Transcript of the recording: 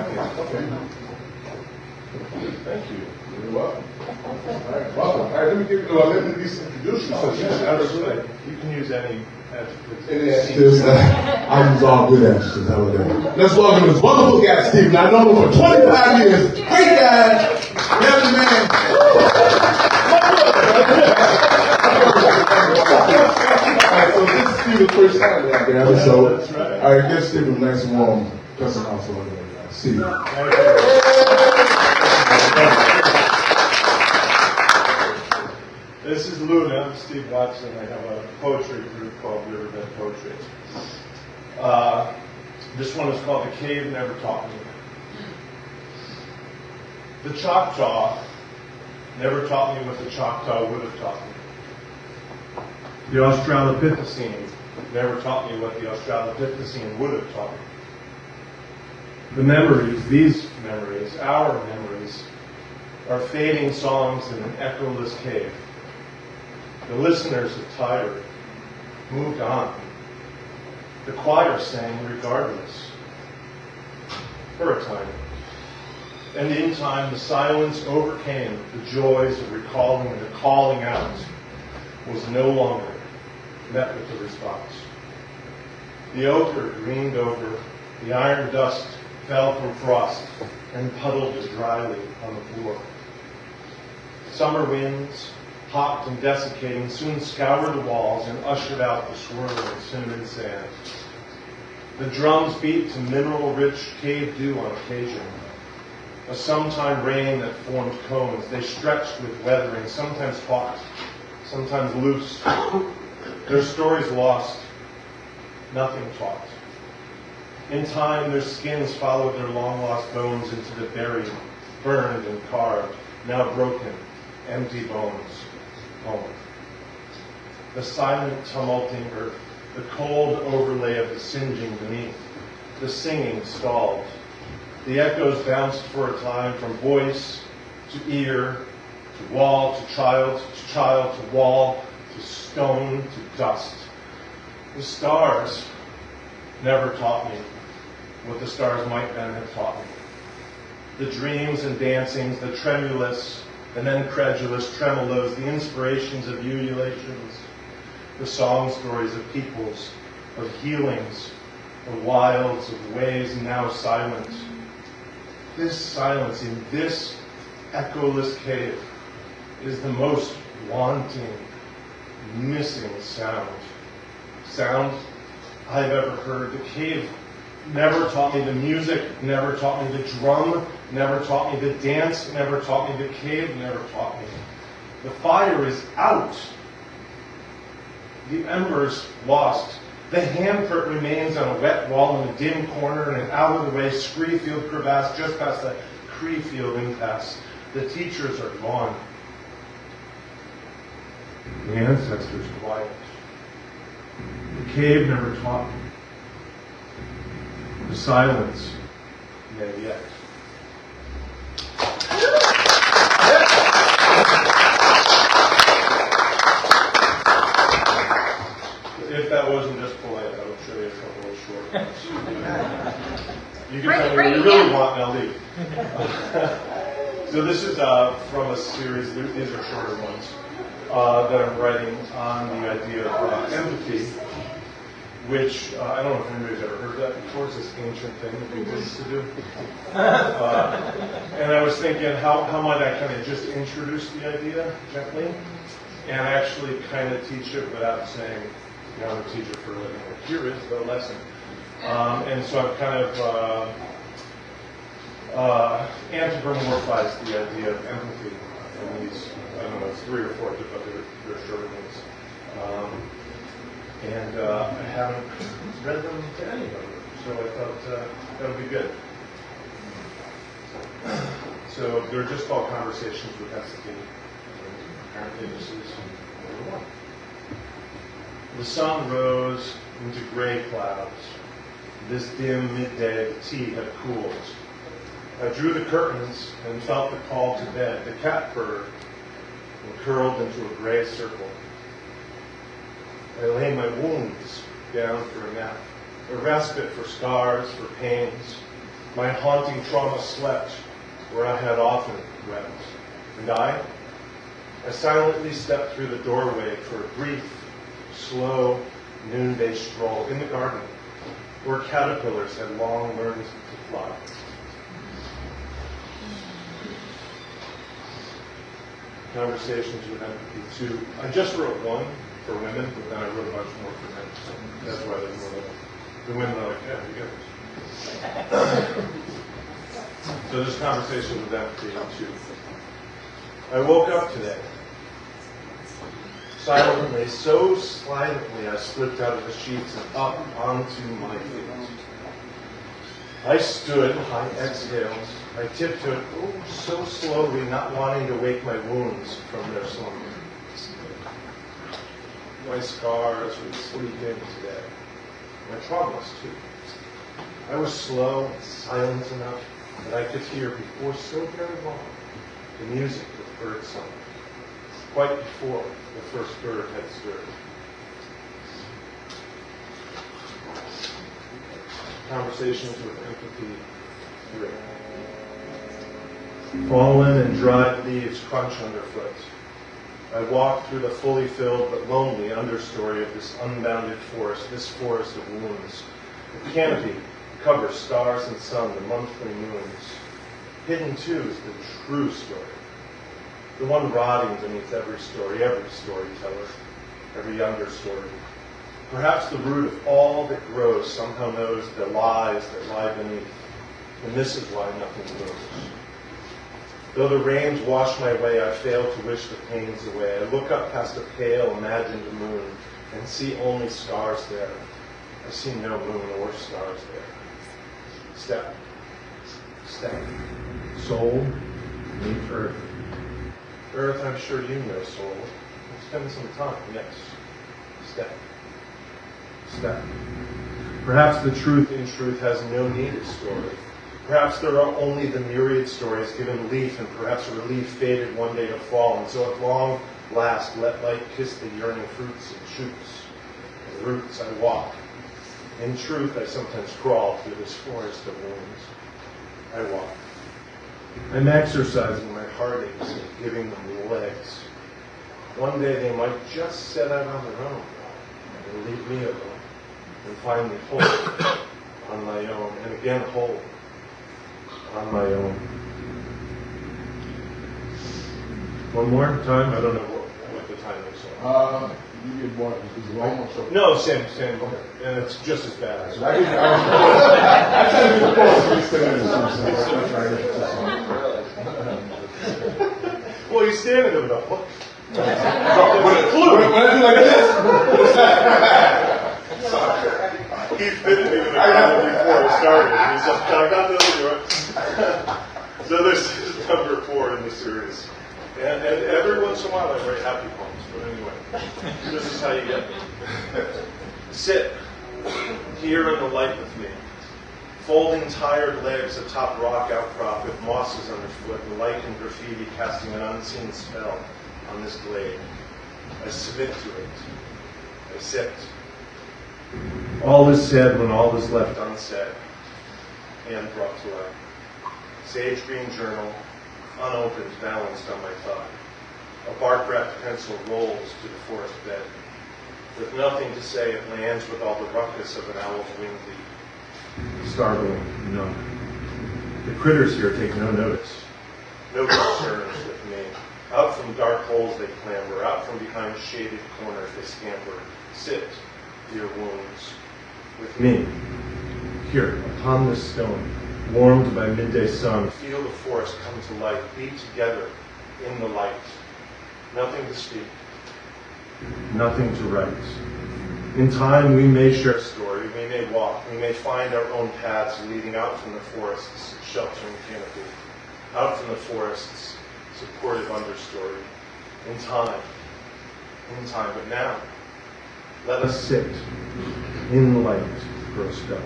Okay. Thank you. You're welcome. All right, welcome. All right, let me introduce you. Absolutely. You can use any adjectives. I use all good adjectives. How about that? Let's welcome this wonderful guy, Stephen. I've known him for 25 years. Great guy. Lovely man. All right, so this is Stephen's first time out there. So, that's right. All right, give Stephen a nice and warm cussing off for him. See you. This is Luna. I'm Steve Watson. I have a poetry group called Riverbed Poetry. This one is called The Cave Never Taught Me. The Choctaw never taught me what the Choctaw would have taught me. The Australopithecine never taught me what the Australopithecine would have taught me. The memories, these memories, our memories, are fading songs in an echoeless cave. The listeners are tired, moved on. The choir sang regardless, for a time. And in time, the silence overcame the joys of recalling, and the calling out was no longer met with the response. The ochre greened over, the iron dust fell from frost and puddled dryly on the floor. Summer winds, hot and desiccating, soon scoured the walls and ushered out the swirling cinnamon sand. The drums beat to mineral-rich cave dew on occasion. A sometime rain that formed cones. They stretched with weatherings, sometimes taut, sometimes loose. Their stories lost, nothing taught. In time, their skins followed their long-lost bones into the buried, burned and carved, now broken, empty bones. Home. The silent, tumulting earth, the cold overlay of the singeing beneath, the singing stalled. The echoes bounced for a time from voice to ear, to wall, to child, to wall, to stone, to dust. The stars never taught me what the stars might then have taught me. The dreams and dancings, the tremulous and then credulous tremolos, the inspirations of ululations, the song stories of peoples, of healings, of wilds, of ways now silent. This silence in this echoless cave is the most wanting, missing sound. Sound I've ever heard. The cave never taught me the music, never taught me the drum, never taught me the dance, never taught me the cave, never taught me. The fire is out. The embers lost. The handprint remains on a wet wall in a dim corner in an out-of-the-way scree-field crevasse just past the Cree-field impasse. The teachers are gone. The ancestors quiet. The cave never taught me. The silence may yet. If that wasn't just polite, I would show you a couple of short ones. You can tell me what you really want, and I'll leave. So this is from a series, these are shorter ones, that I'm writing on the idea of empathy, which I don't know if anybody's ever heard that before. It's this ancient thing that people used to do. And I was thinking, how might I kind of just introduce the idea gently and actually kind of teach it without saying, you know, I'm a teacher for a living. Here is the lesson. And so I've kind of anthropomorphized the idea of empathy in these, I don't know, 3 or 4, but they're short ones. And I haven't read them to anybody, so I thought that would be good. So they're just called Conversations with Desiccating. Apparently this is number 1. The sun rose into gray clouds. This dim midday, the tea had cooled. I drew the curtains and felt the call to bed. The cat purred and curled into a gray circle. I lay my wounds down for a nap, a respite for scars, for pains, My haunting trauma slept where I had often wept. And I silently stepped through the doorway for a brief, slow, noonday stroll in the garden where caterpillars had long learned to fly. Conversations with empathy, too. I just wrote one for women, but then I wrote a bunch more for men. So that's why there's more women. The women are like, yeah, you get it. So there's conversations with empathy, too. I woke up today. Silently, so silently, I slipped out of the sheets and up onto my feet. I stood, I exhaled, I tiptoed, so slowly, not wanting to wake my wounds from their slumber. My scars would sleep in today. My traumas, too. I was slow and silent enough that I could hear before so very long the music of bird song, quite before the first bird had stirred. Conversations with empathy. 3. Fallen and dried leaves crunch underfoot. I walk through the fully filled but lonely understory of this unbounded forest, this forest of wounds. The canopy covers stars and sun, the monthly moons. Hidden, too, is the true story. The one rotting beneath every storyteller, every younger story. Perhaps the root of all that grows somehow knows the lies that lie beneath, and this is why nothing grows. Though the rains wash my way, I fail to wish the pains away. I look up past a pale, imagined moon and see only stars there. I see no moon or stars there. Step, step, soul, meet earth. Earth, I'm sure you know, soul. Let's spend some time, yes. Step, step. Perhaps the truth in truth has no need of story. Perhaps there are only the myriad stories given leaf, and perhaps a relief faded one day to fall. And so at long last, let light kiss the yearning fruits and shoots and roots. I walk. In truth, I sometimes crawl through this forest of wounds. I walk. I'm exercising my heartaches and giving them legs. One day they might just set out on their own and leave me alone and find me whole on my own, and again whole on my own. One more time? I don't know what the time is. You get one. Is it almost over? No, same. Okay. And it's just as bad. So I try to do the pause for 3 minutes. Well, you're standing there with a hook. When I do like this, sorry. He fitted me with a gun before it started. He's like, I got the other one. So this is number 4 in the series. And every once in a while I write happy poems. But anyway, this is how you get me. Sit here in the light with me, folding tired legs atop rock outcrop with mosses underfoot and lichen graffiti casting an unseen spell on this glade. I submit to it. I sit. All is said when all is left unsaid and brought to light. Sage green journal, unopened, balanced on my thigh. A bark-wrapped pencil rolls to the forest bed. With nothing to say, it lands with all the ruckus of an owl's wing beat. Startling, no. The critters here take no notice. No concerns with me. Out from dark holes they clamber. Out from behind shaded corners they scamper. Sit, dear wounds, with me. Here, upon this stone, warmed by midday sun, feel the forest come to light. Be together in the light. Nothing to speak. Nothing to write. In time, we may share a story, we may walk, we may find our own paths leading out from the forest's sheltering canopy, out from the forest's supportive understory. In time, but now, let us sit in the light for a spell.